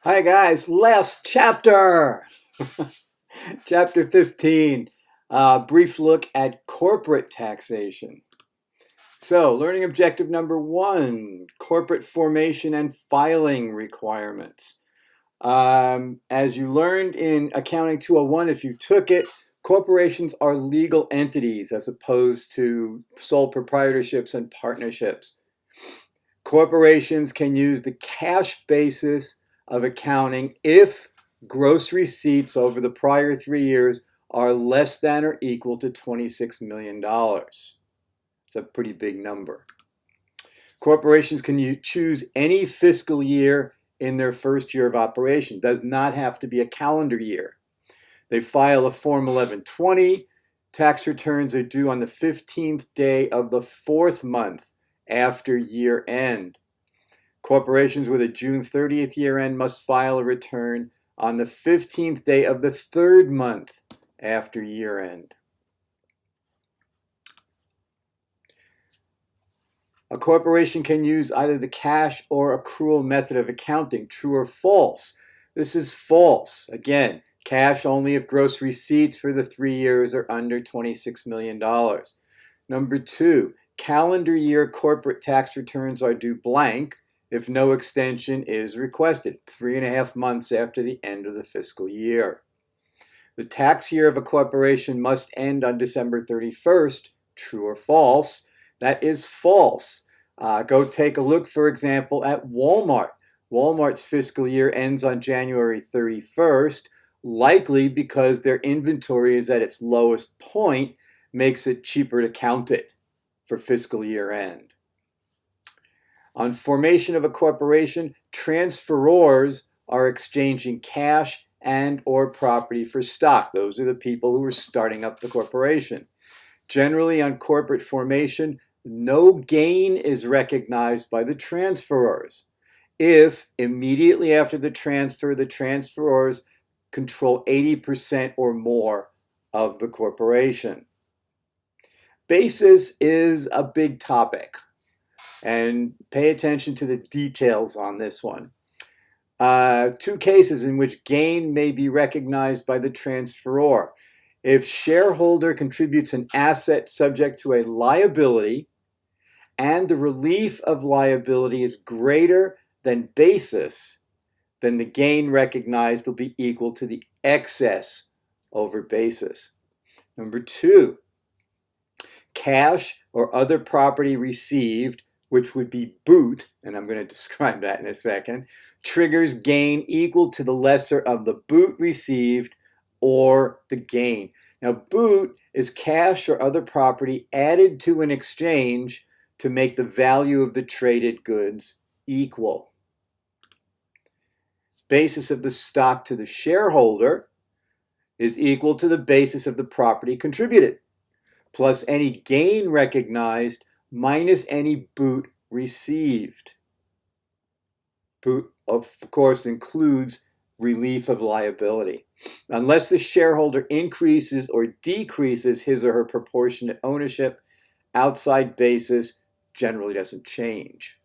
Hi guys, last chapter, chapter 15, brief look at corporate taxation. So, learning objective number 1, corporate formation and filing requirements. As you learned in Accounting 201, if you took it, corporations are legal entities as opposed to sole proprietorships and partnerships. Corporations can use the cash basis of accounting if gross receipts over the prior 3 years are less than or equal to $26 million. It's a pretty big number. Corporations can choose any fiscal year in their first year of operation. Does not have to be a calendar year. They file a Form 1120. Tax returns are due on the 15th day of the 4th month after year end. Corporations with a June 30th year end must file a return on the 15th day of the 3rd month after year end. A corporation can use either the cash or accrual method of accounting, true or false. This is false. Again, cash only if gross receipts for the 3 years are under $26 million. Number 2, calendar year corporate tax returns are due blank if no extension is requested, 3.5 months after the end of the fiscal year. The tax year of a corporation must end on December 31st, true or false? That is false. Go take a look, for example, at Walmart. Walmart's fiscal year ends on January 31st, likely because their inventory is at its lowest point, makes it cheaper to count it for fiscal year end. On formation of a corporation, transferors are exchanging cash and or property for stock. Those are the people who are starting up the corporation. Generally, on corporate formation, no gain is recognized by the transferors if immediately after the transferors control 80% or more of the corporation. Basis is a big topic, and pay attention to the details on this one. 2 cases in which gain may be recognized by the transferor. If shareholder contributes an asset subject to a liability and the relief of liability is greater than basis, then the gain recognized will be equal to the excess over basis. Number 2, cash or other property received, which would be boot, and I'm going to describe that in a second, triggers gain equal to the lesser of the boot received or the gain. Now, boot is cash or other property added to an exchange to make the value of the traded goods equal. Basis of the stock to the shareholder is equal to the basis of the property contributed, plus any gain recognized minus any boot received. Boot, of course, includes relief of liability. Unless the shareholder increases or decreases his or her proportionate ownership, outside basis generally doesn't change.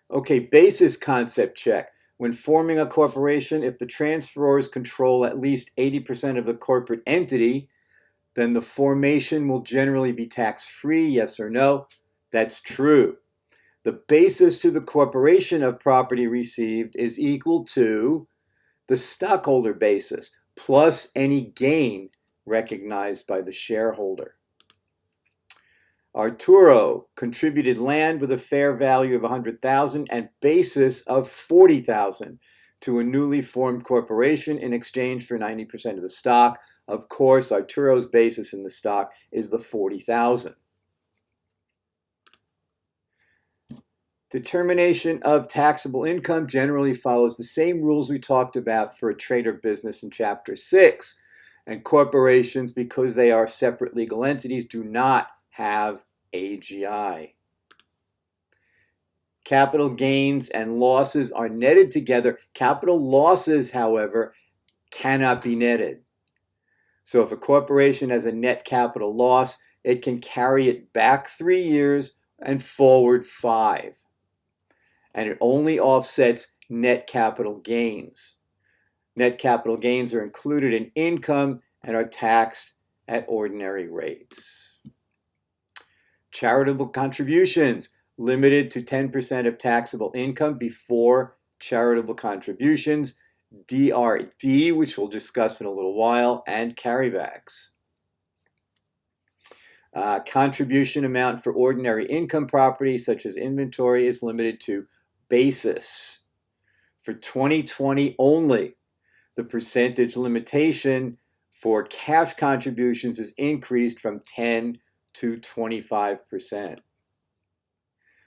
Okay, basis concept check. When forming a corporation, if the transferors control at least 80% of the corporate entity, then the formation will generally be tax-free, yes or no? That's true. The basis to the corporation of property received is equal to the stockholder basis plus any gain recognized by the shareholder. Arturo contributed land with a fair value of $100,000 and basis of $40,000 to a newly formed corporation in exchange for 90% of the stock. Of course, Arturo's basis in the stock is the $40,000. Determination of taxable income generally follows the same rules we talked about for a trade or business in Chapter 6. And corporations, because they are separate legal entities, do not have AGI. Capital gains and losses are netted together. Capital losses, however, cannot be netted. So if a corporation has a net capital loss, it can carry it back 3 years and forward 5. and it only offsets net capital gains. Net capital gains are included in income and are taxed at ordinary rates. Charitable contributions, limited to 10% of taxable income before charitable contributions, DRD, which we'll discuss in a little while, and carrybacks. Contribution amount for ordinary income property, such as inventory, is limited to basis. For 2020 only, the percentage limitation for cash contributions is increased from 10 to 25%.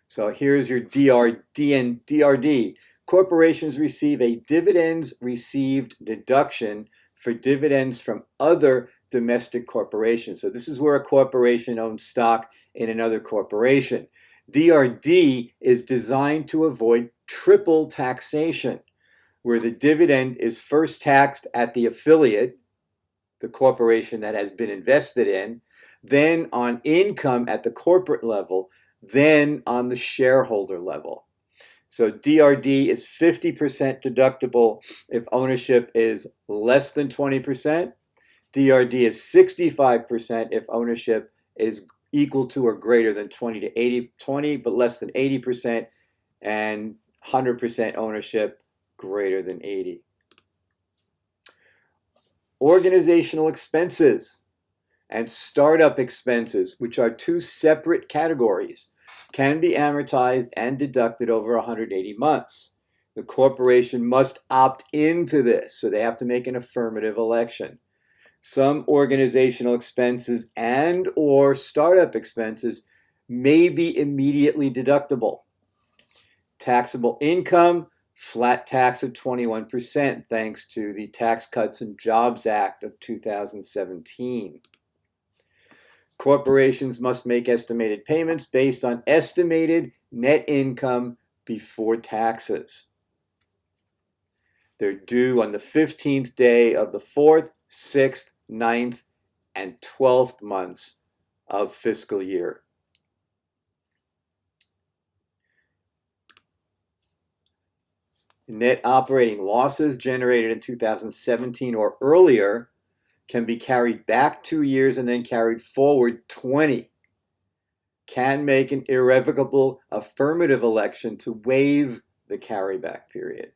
So here's your DRD and DRD. Corporations receive a dividends received deduction for dividends from other domestic corporations. So this is where a corporation owns stock in another corporation. DRD is designed to avoid triple taxation, where the dividend is first taxed at the affiliate, the corporation that has been invested in, then on income at the corporate level, then on the shareholder level. So DRD is 50% deductible if ownership is less than 20%. DRD is 65% if ownership is equal to or greater than 20 but less than 80%, and 100% ownership greater than 80. Organizational expenses and startup expenses, which are two separate categories, can be amortized and deducted over 180 months. The corporation must opt into this, so they have to make an affirmative election. Some organizational expenses and or startup expenses may be immediately deductible. Taxable income, flat tax of 21% thanks to the Tax Cuts and Jobs Act of 2017. Corporations must make estimated payments based on estimated net income before taxes. They're due on the 15th day of the 4th, 6th, 9th, and 12th months of fiscal year. Net operating losses generated in 2017 or earlier can be carried back 2 years and then carried forward 20. Can make an irrevocable affirmative election to waive the carryback period.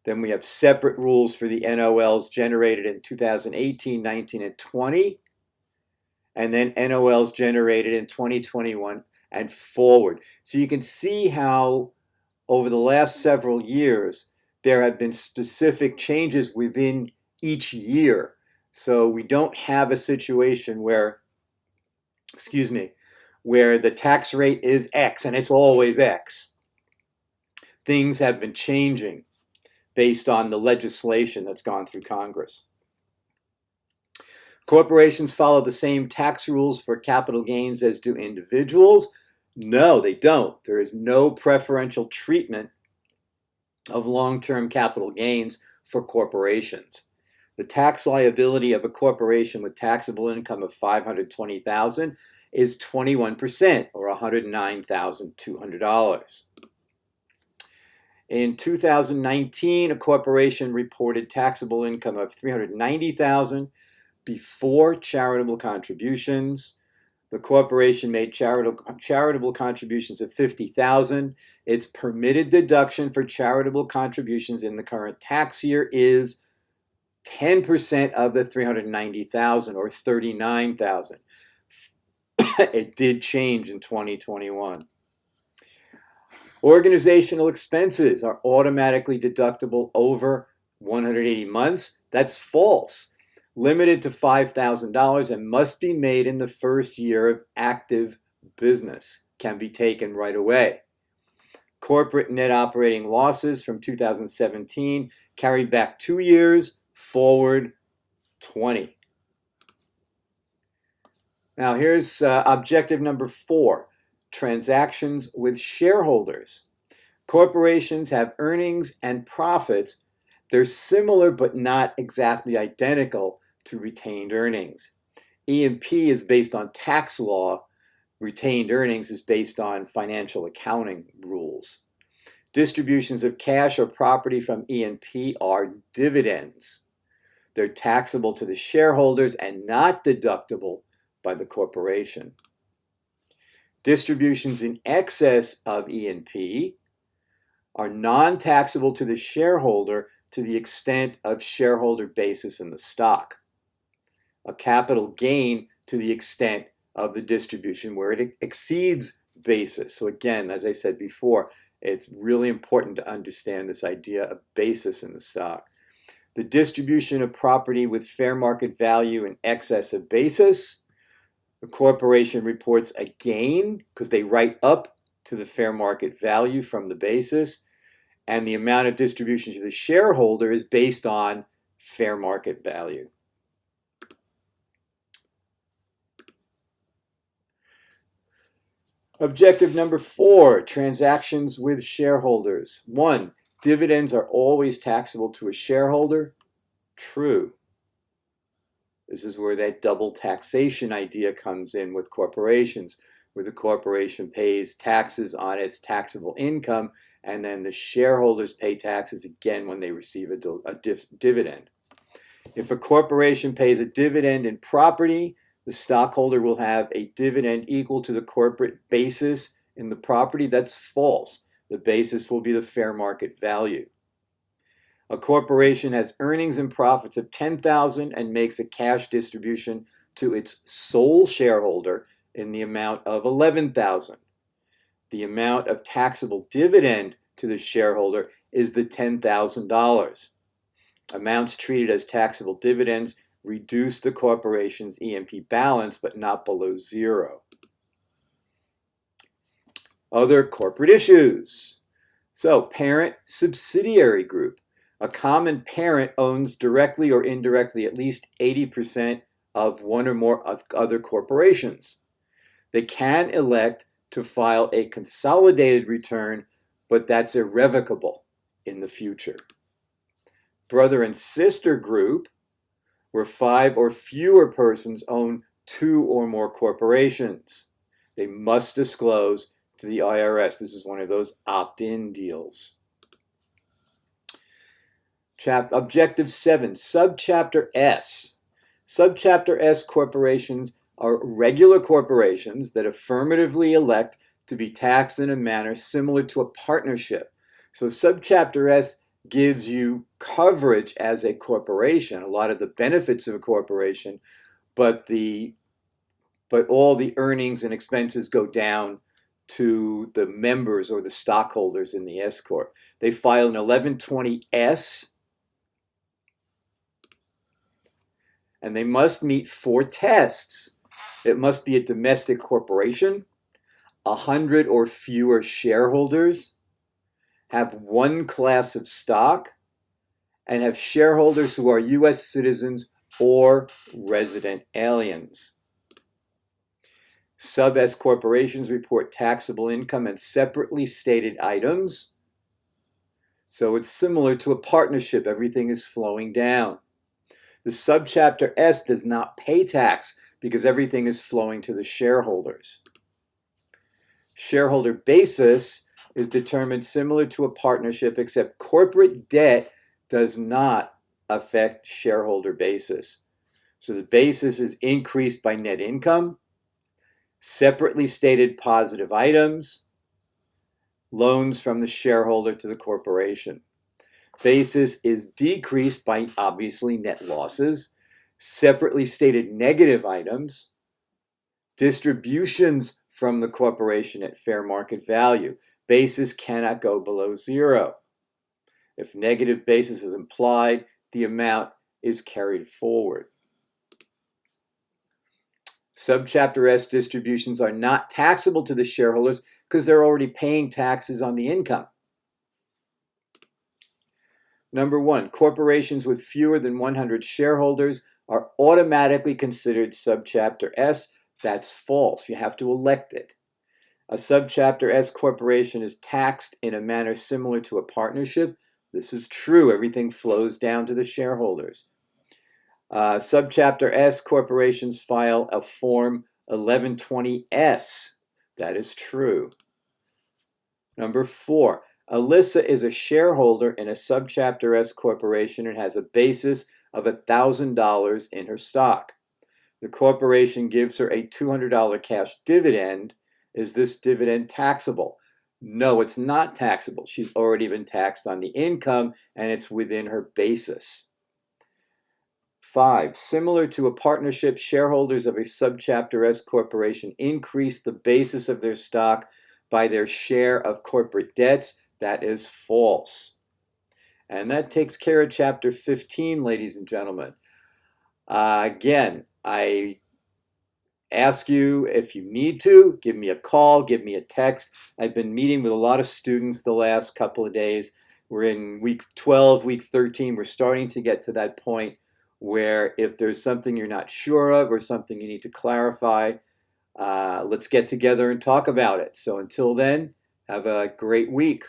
Then we have separate rules for the NOLs generated in 2018, 19, and 20, and then NOLs generated in 2021 and forward. So you can see how over the last several years, there have been specific changes within each year. So we don't have a situation where, where the tax rate is X and it's always X. Things have been changing based on the legislation that's gone through Congress. Corporations follow the same tax rules for capital gains as do individuals. No, they don't. There is no preferential treatment of long-term capital gains for corporations. The tax liability of a corporation with taxable income of $520,000 is 21%, or $109,200. In 2019, a corporation reported taxable income of $390,000 before charitable contributions. The corporation made charitable contributions of $50,000. Its permitted deduction for charitable contributions in the current tax year is 10% of the $390,000, or $39,000. It did change in 2021. Organizational expenses are automatically deductible over 180 months. That's false. Limited to $5,000 and must be made in the first year of active business. Can be taken right away. Corporate net operating losses from 2017 carried back 2 years, forward 20. Now here's objective number 4. Transactions with shareholders. Corporations have earnings and profits. They're similar but not exactly identical to retained earnings. E&P is based on tax law. Retained earnings is based on financial accounting rules. Distributions of cash or property from E&P are dividends. They're taxable to the shareholders and not deductible by the corporation. Distributions in excess of E&P are non-taxable to the shareholder to the extent of shareholder basis in the stock. A capital gain to the extent of the distribution where it exceeds basis. So again, as I said before, it's really important to understand this idea of basis in the stock. The distribution of property with fair market value in excess of basis. The corporation reports a gain because they write up to the fair market value from the basis, and the amount of distribution to the shareholder is based on fair market value. Objective number 4, transactions with shareholders. 1, dividends are always taxable to a shareholder. True. This is where that double taxation idea comes in with corporations, where the corporation pays taxes on its taxable income, and then the shareholders pay taxes again when they receive a dividend. If a corporation pays a dividend in property, the stockholder will have a dividend equal to the corporate basis in the property. That's false. The basis will be the fair market value. A corporation has earnings and profits of $10,000 and makes a cash distribution to its sole shareholder in the amount of $11,000. The amount of taxable dividend to the shareholder is the $10,000. Amounts treated as taxable dividends reduce the corporation's E&P balance, but not below zero. Other corporate issues. So, parent-subsidiary group. A common parent owns directly or indirectly at least 80% of one or more other corporations. They can elect to file a consolidated return, but that's irrevocable in the future. Brother and sister group, where 5 or fewer persons own 2 or more corporations. They must disclose to the IRS. This is one of those opt-in deals. Objective 7, Subchapter S. Subchapter S corporations are regular corporations that affirmatively elect to be taxed in a manner similar to a partnership. So Subchapter S gives you coverage as a corporation, a lot of the benefits of a corporation, but all the earnings and expenses go down to the members or the stockholders in the S Corp. They file an 1120S, and they must meet 4 tests. It must be a domestic corporation, 100 or fewer shareholders, have 1 class of stock, and have shareholders who are U.S. citizens or resident aliens. Sub-S corporations report taxable income and separately stated items. So it's similar to a partnership. Everything is flowing down. The Subchapter S does not pay tax because everything is flowing to the shareholders. Shareholder basis is determined similar to a partnership, except corporate debt does not affect shareholder basis. So the basis is increased by net income, separately stated positive items, loans from the shareholder to the corporation. Basis is decreased by obviously net losses, separately stated negative items, distributions from the corporation at fair market value. Basis cannot go below zero. If negative basis is implied, the amount is carried forward. Subchapter S distributions are not taxable to the shareholders because they're already paying taxes on the income. Number 1, corporations with fewer than 100 shareholders are automatically considered Subchapter S. That's false. You have to elect it. A Subchapter S corporation is taxed in a manner similar to a partnership. This is true. Everything flows down to the shareholders. Subchapter S corporations file a Form 1120S. That is true. Number 4, Alyssa is a shareholder in a Subchapter S corporation and has a basis of $1,000 in her stock. The corporation gives her a $200 cash dividend. Is this dividend taxable? No, it's not taxable. She's already been taxed on the income and it's within her basis. 5. Similar to a partnership, shareholders of a Subchapter S corporation increase the basis of their stock by their share of corporate debts. That is false. And that takes care of Chapter 15, ladies and gentlemen. Again, I ask you, if you need to, give me a call, give me a text. I've been meeting with a lot of students the last couple of days. We're in week 12, week 13. We're starting to get to that point where if there's something you're not sure of or something you need to clarify, let's get together and talk about it. So until then, have a great week.